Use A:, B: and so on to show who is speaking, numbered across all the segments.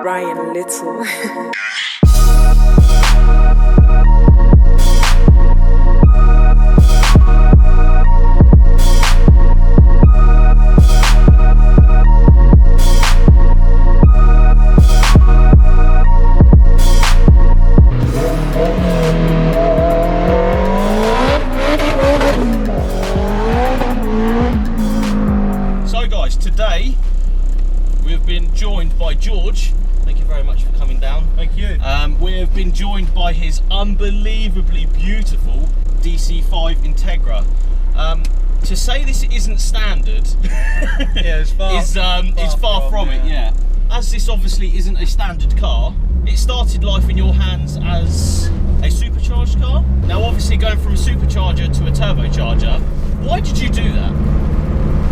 A: Ryan Little.
B: Today we have been joined by George. Thank you very much for coming down.
C: Thank you.
B: We have been joined by his unbelievably beautiful DC5 Integra. To say this isn't standard
C: Yeah, it's
B: far from it. Yeah. As this obviously isn't a standard car, it started life in your hands as a supercharged car. Now, obviously, going from a supercharger to a turbocharger, why did you do that?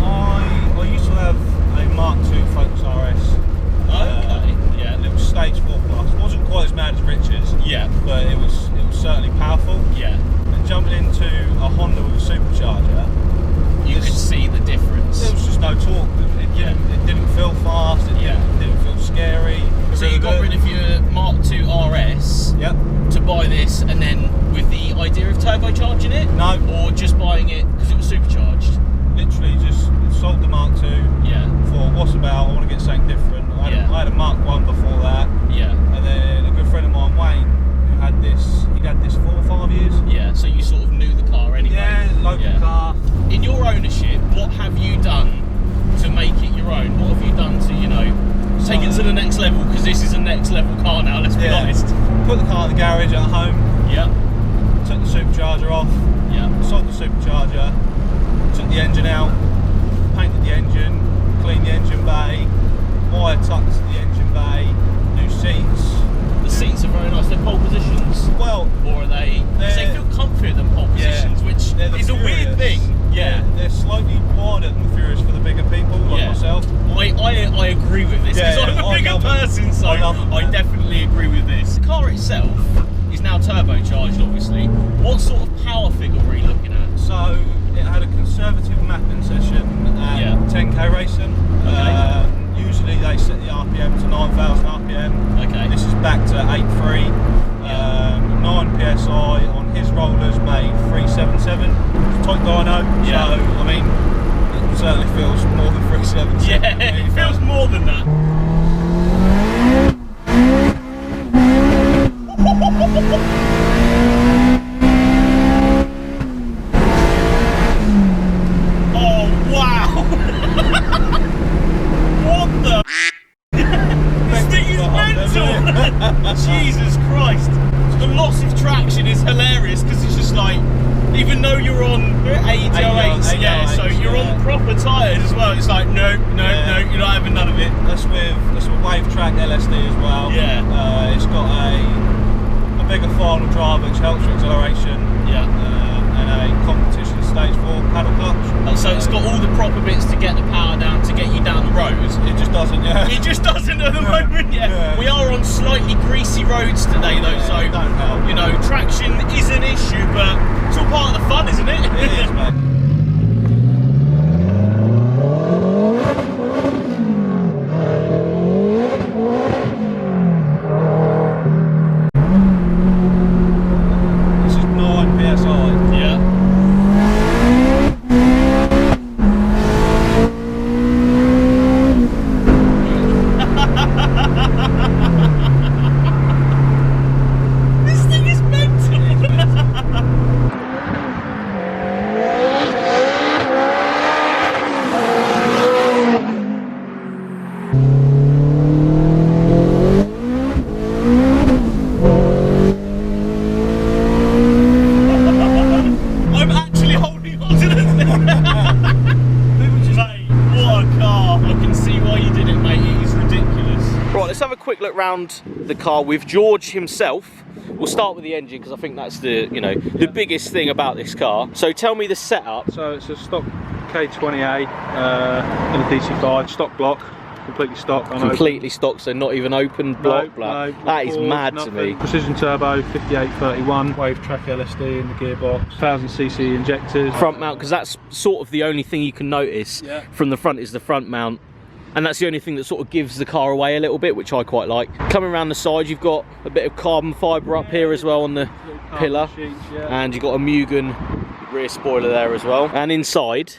C: I used to have a Mark II Focus RS.
B: Okay. Yeah.
C: And it was stage 4 plus. It wasn't quite as mad as Richard's.
B: Yeah.
C: But it was certainly powerful.
B: Yeah.
C: And jumping into a Honda with a supercharger,
B: you could see the difference.
C: There was just no torque. It didn't feel fast. It didn't feel scary.
B: So you got rid of your Mark II RS.
C: Yep.
B: To buy this, and then with the idea of turbocharging it?
C: No.
B: Or just buying it because it was supercharged?
C: Literally just sold the Mark II.
B: Yeah.
C: Thought, what's about? I want to get something different. I had a Mark I before that.
B: Yeah.
C: And then a good friend of mine, Wayne, who had this. He'd had this 4 or 5 years.
B: Yeah. So you sort of knew the car anyway.
C: Yeah, local car.
B: In your ownership, what have you done to make it your own? What have you done to, take it to the next level? Because this is a next level car now. Let's be honest.
C: Put the car in the garage at home.
B: Yeah.
C: Took the supercharger off.
B: Yeah.
C: Sold the supercharger. Took the engine out. Painted the engine. Cleaned the engine bay. Wire tucked the engine bay. New seats.
B: The seats are very nice. They're pole positions.
C: Well,
B: or are they? Because they feel comfier than pole positions, which is a weird thing. Yeah.
C: They're slightly wider than the Furious for the bigger people, like myself.
B: I agree with this because I'm a bigger person, so I definitely agree with this. The car itself is now turbocharged, obviously. What sort of power figure were you looking at?
C: So it had a conservative mapping session at 10k racing.
B: Okay.
C: Usually they set the RPM to 9,000 RPM.
B: Okay.
C: This is back to 8.3. 9 psi on his rollers made 377. Tight dyno.
B: Yeah.
C: So I mean, it certainly feels more than 377.
B: Yeah, it feels more than that. Oh wow! What the? This thing is mental! Jesus Christ! The loss of traction is hilarious because it's just like, even though you're on 808s, so you're on proper tyres as well. It's like, no, you're not having none of it.
C: That's with Wave Track LSD as well.
B: Yeah.
C: It's got a bigger final drive which helps with acceleration.
B: Yeah.
C: And a competition stage 4 paddle clutch.
B: So it's got all the proper bits to get the power down, to get you down the road.
C: It just doesn't,
B: It just doesn't at the moment, We are on slightly greasy roads today though, so
C: don't help.
B: Traction is an issue, but it's all part of the fun, isn't it?
C: It is, mate. This is 9 psi.
B: Yeah. This thing is mental. I'm actually holding on to this thing. Mate, what a car. I can see why you did it, mate. It is ridiculous. Right, let's have a quick look round the car with George himself. We'll start with the engine because I think that's the biggest thing about this car. So tell me the setup.
C: So it's a stock K20A and a DC5 stock block. Completely stock.
B: Completely stock, so not even open block.
C: No,
B: that is mad to me.
C: Precision turbo, 5831, Wave Track LSD in the gearbox, 1000cc injectors.
B: Front mount, because that's sort of the only thing you can notice from the front is the front mount.
A: and that's the only thing that sort of gives the car away a little bit, which I quite like. Coming around the side, you've got a bit of carbon fibre up here as well on the pillar,
C: sheets,
A: and you've got a Mugen rear spoiler there as well. And inside,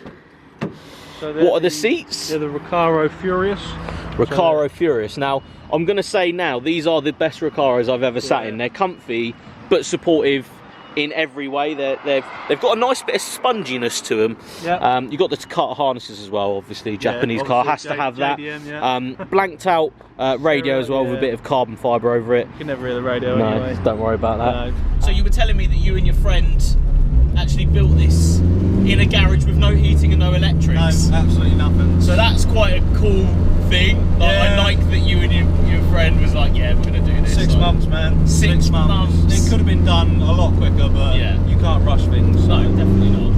C: so
A: what are the seats?
C: They're the Recaro Furious.
A: Recaro Furious. Now, I'm going to say now, these are the best Recaros I've ever sat in. They're comfy, but supportive in every way. They've got a nice bit of sponginess to them.
C: Yeah.
A: You've got the Takata harnesses as well, obviously. Japanese car has to have that.
C: JDM,
A: blanked out radio as well, with a bit of carbon fibre over it.
C: You can never hear the radio
A: No,
C: anyway.
A: don't worry about that.
C: No.
B: So you were telling me that you and your friend actually built this in a garage with no heating and no electrics.
C: No, absolutely nothing.
B: So that's quite a cool thing. Like,
C: Yeah.
B: I like that you and your friend was like, yeah, we're going to do this.
C: 6
B: Like,
C: months, man.
B: 6 months.
C: It could have been done a lot quicker, but
B: Yeah.
C: you can't rush things.
B: No, definitely not.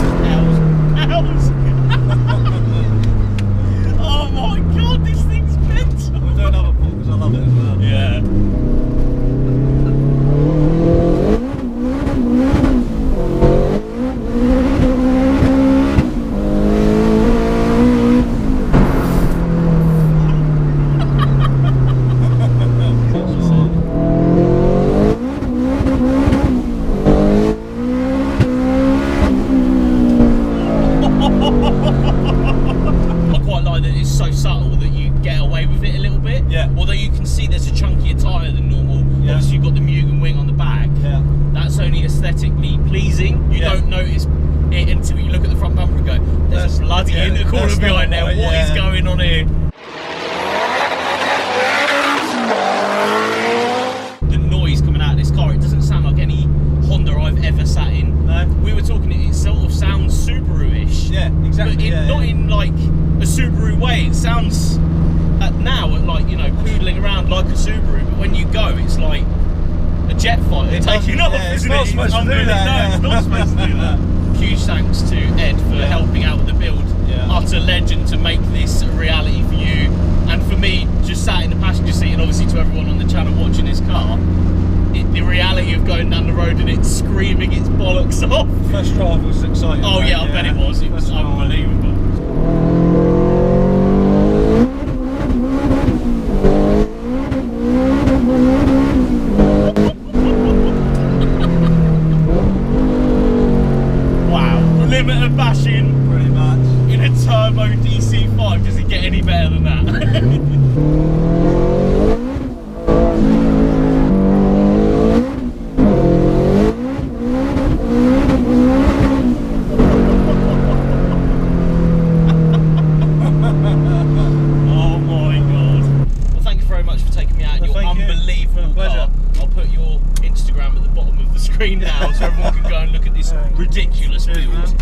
B: Hells. Oh my god, this thing's mental.
C: We'll do another pull because I love it as well.
B: Yeah. I quite like that it's so subtle that you get away with it a little bit.
C: Yeah.
B: Although you can see there's a chunkier tyre than normal.
C: Yeah.
B: Obviously you've got the Mugen wing on the back.
C: Yeah.
B: That's only aesthetically pleasing. You
C: Yeah.
B: don't notice it until you look at the front bumper and go, there's a bloody
C: yeah,
B: intercooler
C: that's
B: behind
C: not
B: there.
C: right,
B: What is
C: yeah.
B: going on here? The noise coming out of this car, it doesn't sound like any Honda I've ever sat in.
C: No.
B: We were talking, it sort of sounds Subaru-ish.
C: Yeah, exactly.
B: But not in like a Subaru way. It sounds now at like, you know, poodling around like a Subaru, but when you go, it's like a jet fighter
C: It
B: taking
C: doesn't-
B: off.
C: yeah, it's
B: isn't
C: not
B: it?
C: supposed to do
B: unbelievable.
C: that,
B: No,
C: yeah.
B: it's not supposed to do that. Huge thanks to Ed for helping out with the build.
C: Yeah.
B: Utter legend to make this a reality for you and for me, just sat in the passenger seat, and obviously to everyone on the channel watching this car. The reality of going down the road and it screaming its bollocks off.
C: First drive was exciting.
B: Oh
C: mate,
B: yeah, I bet it was. It was
C: First drive.
B: unbelievable. Wow. Limiter bashing
C: Pretty much.
B: in a turbo DC5. Does it get any better than that? Oh my god. Well, thank you very much for taking me out in
C: Well,
B: your
C: thank you.
B: unbelievable
C: It's been a pleasure.
B: car. I'll put your Instagram at the bottom of the screen now so everyone can go and look at this ridiculous
C: Cheers,
B: build.
C: man.